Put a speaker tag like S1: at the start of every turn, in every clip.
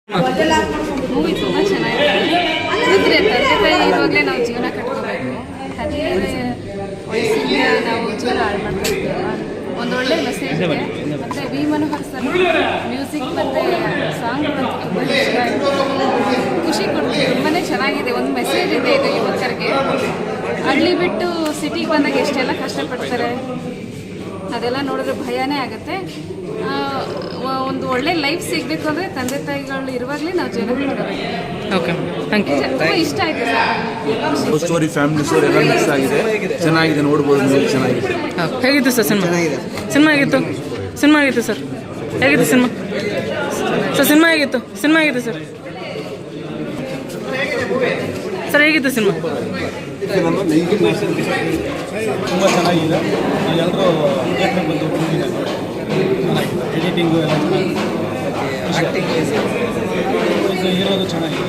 S1: Movie ತುಂಬ ಚೆನ್ನಾಗಿದೆ. ಅಂದರೆ ತಂದೆ ತಾಯಿ ಇರುವಾಗಲೇ ನಾವು ಜೀವನ ಕಟ್ಕೋಬೇಕು. 17ನೇ ವಯಸ್ಸಿಗೆ ನಾವು ಜೀವನ ಹಾಳು ಮಾಡ್ತೀವಿ. ಒಂದೊಳ್ಳೆ ಮೆಸೇಜ್ ಇದೆ. ಮತ್ತು ವಿ ಮನೋಹರ್ ಸರ್ ಮ್ಯೂಸಿಕ್ ಮತ್ತು ಸಾಂಗ್ ತುಂಬ ಇಷ್ಟ ಆಯಿತು. ಖುಷಿ ಕೊಡ್ತೀವಿ. ತುಂಬಾ ಚೆನ್ನಾಗಿದೆ. ಒಂದು ಮೆಸೇಜ್ ಇದೆ ಇದು ಯುವಕರಿಗೆ. ಹಳ್ಳಿ ಬಿಟ್ಟು ಸಿಟಿಗೆ ಬಂದಾಗ ಎಷ್ಟೆಲ್ಲ ಕಷ್ಟಪಡ್ತಾರೆ ಅದೆಲ್ಲ ನೋಡಿದ್ರೆ ಭಯನೇ ಆಗುತ್ತೆ. ಒಂದು ಒಳ್ಳೆ ಲೈಫ್ ಸಿಗಬೇಕು ಅಂದರೆ ತಂದೆ ತಾಯಿಗಳು ಇರುವಾಗಲೇ ನಾವು ಜೀವನ ಕಟ್ಕೋಬೇಕು.
S2: Okay, thank you.
S1: ತುಂಬ ಇಷ್ಟ ಆಯಿತು ಸರ್.
S3: ಸ್ಟೋರಿ, ಫ್ಯಾಮಿಲಿ ಸ್ಟೋರಿ ಎಲ್ಲ ಮಿಕ್ಸ್ ಆಗಿದೆ. ಚೆನ್ನಾಗಿದೆ, ನೋಡ್ಬೋದು. ಮೂವಿ ಚೆನ್ನಾಗಿದೆ.
S2: ಹೇಗಿತ್ತು ಸರ್ ಸಿನಿಮಾ? ಸಿನಿಮಾ ಹೇಗಿತ್ತು? ಸಿನಿಮಾ ಹೇಗಿತ್ತು ಸರ್? ಹೇಗಿತ್ತು ಸಿನಿಮಾ? ಸರ್ ಸಿನಿಮಾ ಹೇಗಿತ್ತು? ಸಿನಿಮಾ ಹೇಗಿತ್ತು ಸರ್? ಸರ್ ಹೇಗಿತ್ತು ಸಿನಿಮಾ?
S3: ತುಂಬ ಚೆನ್ನಾಗಿದೆ. ಎಲ್ಲರೂ ಥಿಯೇಟ್ರಿಗೆ ಬಂದು ಚೆನ್ನಾಗಿದೆ. ಎಡಿಟಿಂಗು ಎಲ್ಲ ಚೆನ್ನಾಗಿದೆ. ಹೀರೋದು ಚೆನ್ನಾಗಿದೆ.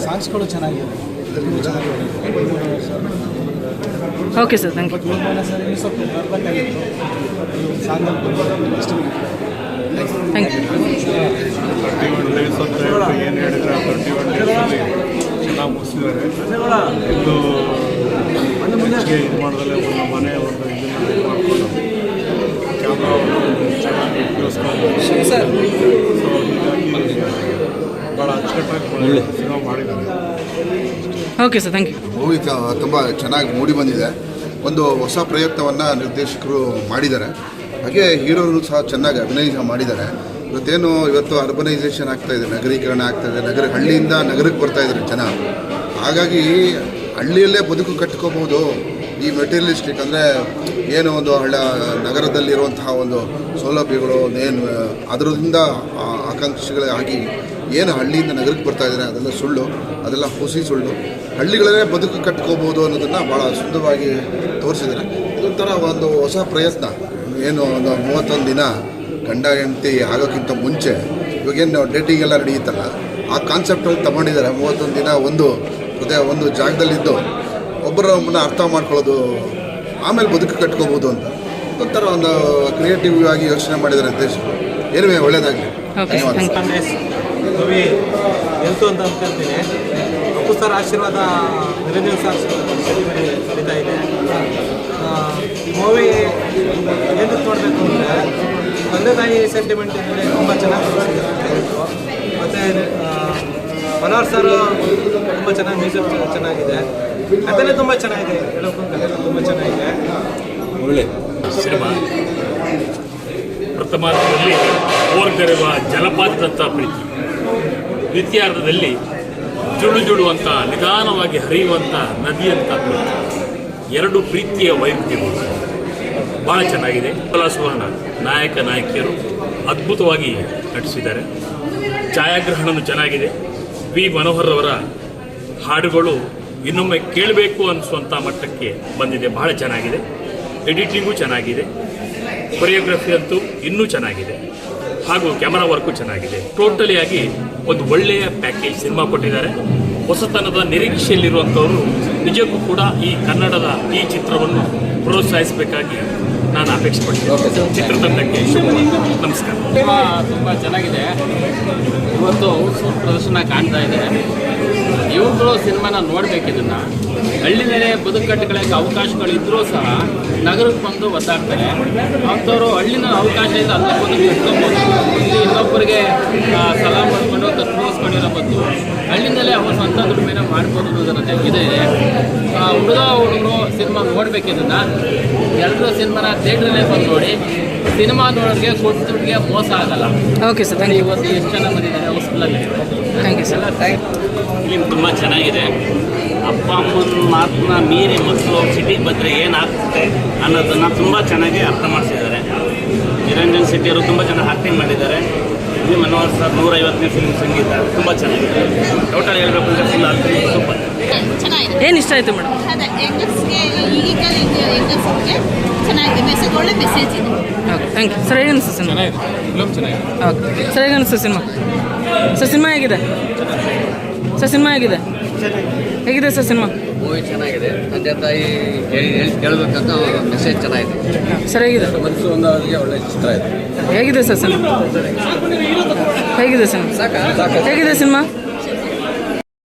S3: ಸಾಂಗ್ಸ್ಗಳು ಚೆನ್ನಾಗಿದೆ.
S2: Okay sir, thank you.
S3: ಸ್ವಲ್ಪ ಬರ್ಬೇಕಾಗಿತ್ತು ಸಾಂಗಲ್ಲಿ ಇಷ್ಟ.
S2: Thank you.
S4: 31 ಡೇಸ್ ಅಂತ ಏನು ಹೇಳಿದ್ರೆ 31 ಡೇಸಲ್ಲಿ ಚೆನ್ನಾಗಿ ಮುಗಿಸಿದ್ದಾರೆ. ಇದು ಹೆಚ್ಚಿಗೆ ಇದು ಮಾಡಿದ್ರೆ ಒಂದು ಮನೆ ಒಂದು ಇದನ್ನು ಮಾಡ್ಕೊಂಡು ಕ್ಯಾಮ್ರಾ ಚೆನ್ನಾಗಿ ಉಪಯೋಗಿಸ್ಕೊಂಡು ಭಾಳ ಅಚ್ಚುಕಟ್ಟಾಗಿ ಸಿನಿಮಾ ಮಾಡಿದ್ದಾರೆ.
S2: Okay sir, thank you.
S5: Movie ತುಂಬ ಚೆನ್ನಾಗಿ ಮೂಡಿ ಬಂದಿದೆ. ಒಂದು ಹೊಸ ಪ್ರಯತ್ನವನ್ನು ನಿರ್ದೇಶಕರು ಮಾಡಿದ್ದಾರೆ. ಹಾಗೆ ಹೀರೋರು ಸಹ ಚೆನ್ನಾಗಿ ಅಭಿನಯ ಮಾಡಿದ್ದಾರೆ. ಇವತ್ತು ಅರ್ಬನೈಸೇಷನ್ ಆಗ್ತಾಯಿದೆ, ನಗರೀಕರಣ ಆಗ್ತಾಯಿದೆ. ಹಳ್ಳಿಯಿಂದ ನಗರಕ್ಕೆ ಬರ್ತಾಯಿದ್ದಾರೆ ಜನ. ಹಾಗಾಗಿ ಹಳ್ಳಿಯಲ್ಲೇ ಬದುಕು ಕಟ್ಕೋಬೋದು. ಈ ಮೆಟೀರಿಯಲಿಸ್ಟಿಕ್ ಅಂದರೆ ಏನು ಒಂದು ನಗರದಲ್ಲಿರುವಂತಹ ಒಂದು ಸೌಲಭ್ಯಗಳು ಏನು ಅದರಿಂದ ಆಕಾಂಕ್ಷೆಗಳಾಗಿ ಏನು ಹಳ್ಳಿಯಿಂದ ನಗರಕ್ಕೆ ಬರ್ತಾಯಿದ್ದಾರೆ ಅದೆಲ್ಲ ಸುಳ್ಳು, ಅದೆಲ್ಲ ಹುಸಿ ಸುಳ್ಳು. ಹಳ್ಳಿಗಳಲ್ಲೇ ಬದುಕು ಕಟ್ಕೋಬೋದು ಅನ್ನೋದನ್ನು ಭಾಳ ಸುಂದರವಾಗಿ ತೋರಿಸಿದ್ದಾರೆ. ಇದೊಂಥರ ಒಂದು ಹೊಸ ಪ್ರಯತ್ನ. ಏನು ಒಂದು 31 ದಿನ ಗಂಡ ಹೆಂಡತಿ ಆಗೋಕ್ಕಿಂತ ಮುಂಚೆ ಇವಾಗೇನು ಡೇಟಿಂಗ್ ಎಲ್ಲ ನಡೆಯುತ್ತಲ್ಲ, ಆ ಕಾನ್ಸೆಪ್ಟಲ್ಲಿ ತಗೊಂಡಿದ್ದಾರೆ. 31 ದಿನ ಒಂದು ಜಾಗದಲ್ಲಿದ್ದು ಒಬ್ಬರನ್ನ ಅರ್ಥ ಮಾಡ್ಕೊಳ್ಳೋದು, ಆಮೇಲೆ ಬದುಕು ಕಟ್ಕೋಬೋದು ಅಂತ ಒಂಥರ ಒಂದು ಕ್ರಿಯೇಟಿವ್ ಆಗಿ ಯೋಚನೆ ಮಾಡಿದ್ದಾರೆ ನಿರ್ದೇಶಕರು. ಏನುವೇ ಒಳ್ಳೆಯದಾಗಲಿ.
S6: ಮೂವಿ ಎಂತು ಅಂತ ಅನ್ಕೊಳ್ತೀನಿ. ಅಪ್ಪು ಸರ್ ಆಶೀರ್ವಾದ ನಿರಂಜನ್ ಸರ್ ನಡೀತಾ ಇದೆ. ಈ ಮೂವಿ ಏನಕ್ಕೆ ನೋಡಬೇಕು ಅಂದರೆ ತಂದೆ ತಾಯಿ ಸೆಂಟಿಮೆಂಟ್ ಇದ್ದರೆ ತುಂಬ ಚೆನ್ನಾಗಿ ಮತ್ತು ಮನೋಹರ್ ಸರ್ ತುಂಬ ಚೆನ್ನಾಗಿ ಮ್ಯೂಸಿಕ್ ಚೆನ್ನಾಗಿದೆ. ಕಥೆನೇ ತುಂಬ ಚೆನ್ನಾಗಿದೆ. ಹೇಳೋಕ್ಕೂ ಕಥೆ ತುಂಬ ಚೆನ್ನಾಗಿದೆ.
S4: ಒಳ್ಳೆ ಸಿನಿಮಾ. ಪ್ರಥಮಾರ್ಧದಲ್ಲಿ ಓರ್ಗರೆವ ಜಲಪಾತದಂಥ ಪ್ರೀತಿ, ದ್ವಿತೀಯಾರ್ಧದಲ್ಲಿ ಜುಳು ಅಂತ ನಿಧಾನವಾಗಿ ಹರಿಯುವಂಥ ನದಿಯಂಥ ಪ್ರೀತಿ. ಎರಡು ಪ್ರೀತಿಯ ವೈವಿಧ್ಯಗಳು ಭಾಳ ಚೆನ್ನಾಗಿದೆ. ಸುವರ್ಣ ನಾಯಕ ನಾಯಕಿಯರು ಅದ್ಭುತವಾಗಿ ನಟಿಸಿದ್ದಾರೆ. ಛಾಯಾಗ್ರಹಣವೂ ಚೆನ್ನಾಗಿದೆ. ವಿ ಮನೋಹರ್ ಅವರ ಹಾಡುಗಳು ಇನ್ನೊಮ್ಮೆ ಕೇಳಬೇಕು ಅನಿಸುವಂಥ ಮಟ್ಟಕ್ಕೆ ಬಂದಿದೆ. ಬಹಳ ಚೆನ್ನಾಗಿದೆ. ಎಡಿಟಿಂಗು ಚೆನ್ನಾಗಿದೆ. ಕೊರಿಯೋಗ್ರಫಿ ಅಂತೂ ಇನ್ನೂ ಚೆನ್ನಾಗಿದೆ. ಹಾಗೂ ಕ್ಯಾಮರಾ ವರ್ಕು ಚೆನ್ನಾಗಿದೆ. ಟೋಟಲಿಯಾಗಿ ಒಂದು ಒಳ್ಳೆಯ ಪ್ಯಾಕೇಜ್ ಸಿನಿಮಾ ಕೊಟ್ಟಿದ್ದಾರೆ. ಹೊಸತನದ ನಿರೀಕ್ಷೆಯಲ್ಲಿರುವಂಥವರು ನಿಜಕ್ಕೂ ಕೂಡ ಈ ಕನ್ನಡದ ಈ ಚಿತ್ರವನ್ನು ಪ್ರೋತ್ಸಾಹಿಸಬೇಕಾಗಿ ನಾನು ಅಪೇಕ್ಷೆ ಪಡ್ತೀನಿ. ಚಿತ್ರತಂಡಕ್ಕೆ ನಮಸ್ಕಾರ.
S7: ಸಿನಿಮಾ ತುಂಬ ಚೆನ್ನಾಗಿದೆ. ಇವತ್ತು ಔಟ್ಸೋರ್ಸ್ ಪ್ರದರ್ಶನ ಕಾಣ್ತಾ ಇದೆ. ಯುವಕರು ಸಿನಿಮಾನ ನೋಡಬೇಕು. ಇದನ್ನು ಹಳ್ಳಿನಲ್ಲೇ ಬದುಕಟ್ಟುಗಳಿಗೆ ಅವಕಾಶಗಳಿದ್ದರೂ ಸಹ ನಗರಕ್ಕೆ ಬಂದು ಒದ್ದಾಡ್ತಾರೆ. ಅಂಥವ್ರು ಹಳ್ಳಿನ ಅವಕಾಶ ಇದೆ ಅಂತ ಬದುಕು ಕಟ್ಕೊಬೋದು. ಇನ್ನೊಬ್ಬರಿಗೆ ಸಲಾ ಮಾಡಿಕೊಂಡು ತೋರಿಸ್ಕೊಂಡಿರೋ ಬದ್ದು ಹಳ್ಳಿನಲ್ಲೇ ಅವ್ರ ಸ್ವಂತ ದುಡಿಮೆನ ಮಾಡ್ಬೋದು ಅನ್ನೋದನ್ನು ಇದೆ. ಹುಡುಗರು ಸಿನಿಮಾ ನೋಡಬೇಕು. ಇದನ್ನು ಎಲ್ಲರೂ ಸಿನಿಮಾನ ಥಿಯೇಟ್ರಲ್ಲೇ ಬಂದು ನೋಡಿ. ಸಿನಿಮಾ ನೋಡೋರಿಗೆ ಕೊಟ್ಟರಿಗೆ ಮೋಸ ಆಗಲ್ಲ.
S2: Okay sir, thank you.
S7: ಇವತ್ತು ಎಷ್ಟು ಜನ ಬಂದಿದ್ದಾರೆ ಹೌಸ್ಫುಲ್ಲಲ್ಲಿ.
S2: Thank you sir.
S8: ಫಿಲಿಮ್ ತುಂಬ ಚೆನ್ನಾಗಿದೆ. ಅಪ್ಪ ಅಮ್ಮನ ಮಾತನ್ನ ಮೀರಿ ಮಕ್ಕಳು ಸಿಟಿಗೆ ಬಂದರೆ ಏನಾಗ್ತದೆ ಅನ್ನೋದನ್ನು ತುಂಬ ಚೆನ್ನಾಗಿ ಅರ್ಥ ಮಾಡಿಸಿದ್ದಾರೆ. ನಿರಂಜನ್ ಶೆಟ್ಟಿಯವರು ತುಂಬ ಚೆನ್ನಾಗಿ ಆ್ಯಕ್ಟಿಂಗ್ ಮಾಡಿದ್ದಾರೆ. ವಿ ಮನೋಹರ್ ಸರ್ 150ನೇ ಫಿಲ್ಮ್ ಸಂಗೀತ ತುಂಬ ಚೆನ್ನಾಗಿದೆ. ಟೋಟಲ್ ಹೇಳಬೇಕು ಅಂದರೆ ಫುಲ್ ಆಲ್ರೆಡಿ ಸೂಪರ್.
S2: ಏನು ಇಷ್ಟ ಆಯಿತು ಮೇಡಮ್?
S1: ಅದೇ ಹೆಂಗಸ್ಗೆ ಹೆಂಗಸ್ಗೆ ಚೆನ್ನಾಗಿದೆ. ಒಳ್ಳೆ ಮೆಸೇಜ್ ಇದೆ.
S2: Okay, thank you sir. ಹೇಗೆ ಅನಿಸ್ತು ಸಿನಿಮಾ?
S4: ಚೆನ್ನಾಗಿದೆ. ಫಿಲಮ್ ಚೆನ್ನಾಗಿದೆ.
S2: ಓಕೆ ಸರ್, ಹೇಗೆ ಅನಿಸ್ತು ಸಿನಿಮಾ? ಸರ್ ಸಿನಿಮಾ ಹೇಗಿದೆ? ಸರ್ ಸಿನಿಮಾ ಹೇಗಿದೆ? ಹೇಗಿದೆ ಸರ್ ಸಿನಿಮಾ?
S9: ಮೂವಿ ಚೆನ್ನಾಗಿದೆ. ತಂದೆ ತಾಯಿ ಕೇಳಬೇಕಂತ ಮೆಸೇಜ್ ಚೆನ್ನಾಗಿದೆ.
S2: ಸರಿಯಾಗಿದೆ.
S9: ಮನಸ್ಸು ಒಂದಾಗಿ ಒಳ್ಳೆ ಚಿತ್ರ ಇದೆ.
S2: ಹೇಗಿದೆ ಸರ್ ಸಿನಿಮಾ? ಹೇಗಿದೆ ಸಿನಿಮಾ? ಹೇಗಿದೆ ಸಿನಿಮಾ?